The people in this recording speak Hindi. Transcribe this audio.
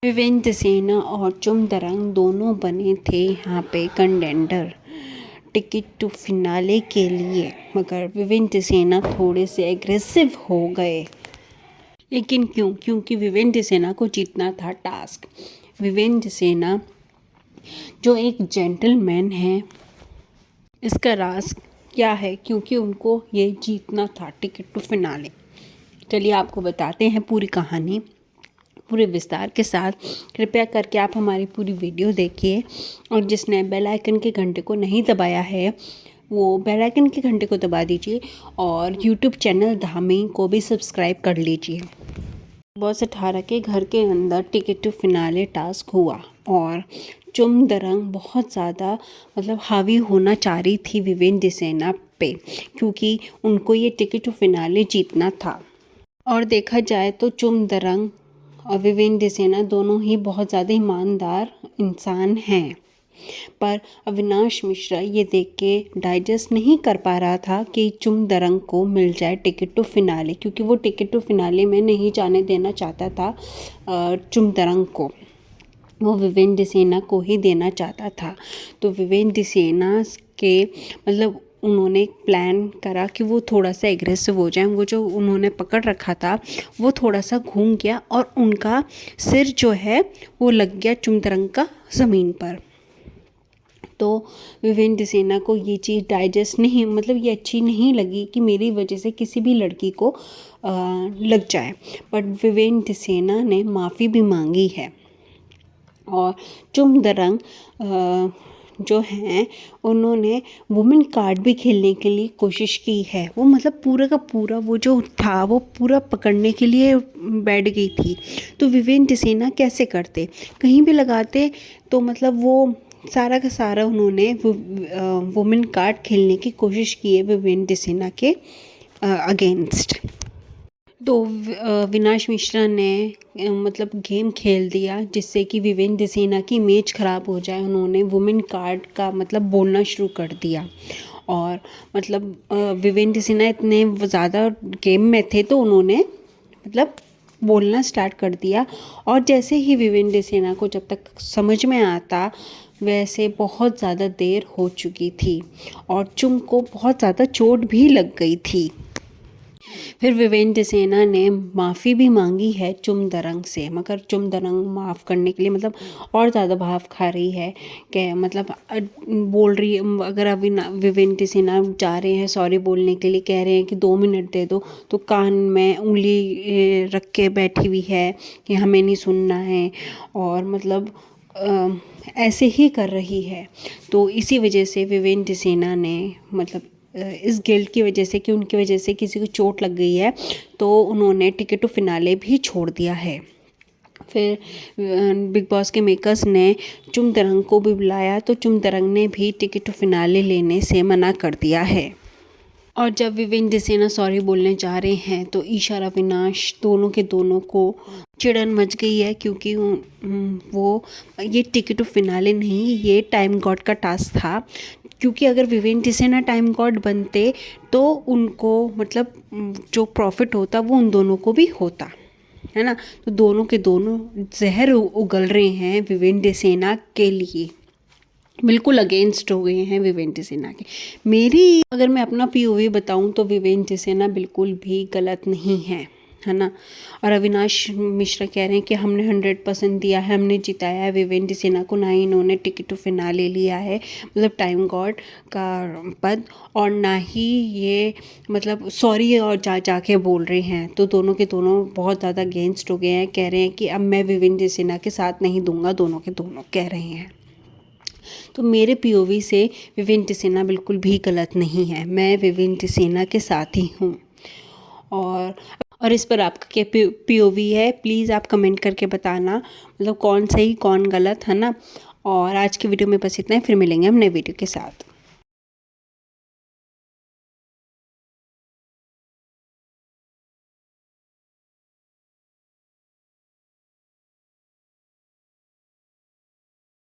विवेंद्र सेना और चुमदरंग दोनों बने थे यहाँ पे कंटेंडर टिकट टू फिनाले के लिए, मगर विवेंद्र सेना थोड़े से एग्रेसिव हो गए। लेकिन क्यों? क्योंकि विवेंद्र सेना को जीतना था टास्क। विवेंद्र सेना जो एक जेंटलमैन है, इसका राज क्या है? क्योंकि उनको ये जीतना था टिकट टू फिनाले। चलिए आपको बताते हैं पूरी कहानी पूरे विस्तार के साथ। कृपया करके आप हमारी पूरी वीडियो देखिए, और जिसने बेल आइकन के घंटे को नहीं दबाया है वो बेल आइकन के घंटे को दबा दीजिए, और यूट्यूब चैनल धामी को भी सब्सक्राइब कर लीजिए। बॉस 18 के घर के अंदर टिकट टू फिनाले टास्क हुआ, और चुमदरंग बहुत ज़्यादा हावी होना चाह रही थी विवेंद्र सेना पे, क्योंकि उनको ये टिकट टू फिनाले जीतना था। और देखा जाए तो चुमदरंग और विवेंद्र सेना दोनों ही बहुत ज़्यादा ईमानदार इंसान हैं, पर अविनाश मिश्रा ये देख के डाइजेस्ट नहीं कर पा रहा था कि चुमदरंग को मिल जाए टिकट टू फिनाले, क्योंकि वो टिकट टू फिनाले में नहीं जाने देना चाहता था चुमदरंग को, वो विवेंद्र सेना को ही देना चाहता था। तो विवेंद्र सेना के उन्होंने प्लान करा कि वो थोड़ा सा एग्रेसिव हो जाए। वो जो उन्होंने पकड़ रखा था वो थोड़ा सा घूम गया, और उनका सिर जो है वो लग गया चुमदरंग का ज़मीन पर। तो विवेंद्र सेना को ये चीज़ डाइजेस्ट नहीं ये अच्छी नहीं लगी कि मेरी वजह से किसी भी लड़की को लग जाए। बट विवेंद्र सेना ने माफ़ी भी मांगी है, और चुमदरंग जो हैं उन्होंने वुमेन कार्ड भी खेलने के लिए कोशिश की है। वो पूरा का पूरा वो जो था वो पूरा पकड़ने के लिए बैठ गई थी। तो विवेंद्र सेना कैसे करते? कहीं भी लगाते तो वो सारा का सारा उन्होंने वुमेन कार्ड खेलने की कोशिश की है विवेंद्र सेना के अगेंस्ट। तो अविनाश मिश्रा ने गेम खेल दिया जिससे कि विवेंद्र सेना की इमेज ख़राब हो जाए। उन्होंने वुमेन कार्ड का बोलना शुरू कर दिया, और विवेंद्र सेना इतने ज़्यादा गेम में थे तो उन्होंने बोलना स्टार्ट कर दिया। और जैसे ही विवेंद्र सेना को जब तक समझ में आता, वैसे बहुत ज़्यादा देर हो चुकी थी, और चुम को बहुत ज़्यादा चोट भी लग गई थी। फिर विवेंद्र सेना ने माफ़ी भी मांगी है चुमदरंग से, मगर चुमदरंग माफ़ करने के लिए और ज़्यादा भाव खा रही है कि बोल रही है। अगर अभी विवेंद्र सेना जा रहे हैं सॉरी बोलने के लिए, कह रहे हैं कि 2 मिनट दे दो, तो कान में उंगली रख के बैठी हुई है कि हमें नहीं सुनना है, और ऐसे ही कर रही है। तो इसी वजह से विवेंद्र सेना ने इस गिल्ट की वजह से कि उनकी वजह से किसी को चोट लग गई है, तो उन्होंने टिकट टू फिनाले भी छोड़ दिया है। फिर बिग बॉस के मेकर्स ने चुमदरंग को भी बुलाया, तो चुमदरंग ने भी टिकट टू फिनाले लेने से मना कर दिया है। और जब विवेंद्र सेना सॉरी बोलने जा रहे हैं तो ईशा और अविनाश दोनों के दोनों को चिड़न मच गई है, क्योंकि वो ये टिकट टू फिनाले नहीं, ये टाइम गॉड का टास्क था। क्योंकि अगर विवेंद्र सेना टाइम गॉड बनते तो उनको जो प्रॉफिट होता वो उन दोनों को भी होता, है ना। तो दोनों के दोनों जहर उगल रहे हैं विवेंद्र सेना के लिए, बिल्कुल अगेंस्ट हो गए हैं विवेंद्र सेना के। मेरी अगर मैं अपना POV बताऊं तो विवेंद्र सेना बिल्कुल भी गलत नहीं है ना। और अविनाश मिश्रा कह रहे हैं कि हमने 100% दिया है, हमने जिताया है विवेंद्र सेना को, ना ही इन्होंने टिकट टू फिनाले लिया है टाइम गॉड का पद, और ना ही ये सॉरी और जाके बोल रहे हैं। तो दोनों के दोनों बहुत ज़्यादा अगेंस्ट हो गए हैं, कह रहे हैं कि अब मैं विवेंद्र सेना के साथ नहीं दूंगा, दोनों के दोनों कह रहे हैं। तो मेरे POV से विवेंद्र सेना बिल्कुल भी गलत नहीं है, मैं विवेंद्र सेना के साथ ही हूँ। और इस पर आपका क्या POV है, प्लीज़ आप कमेंट करके बताना, कौन सही कौन गलत, है ना। और आज की वीडियो में बस इतना ही, फिर मिलेंगे हम नए वीडियो के साथ।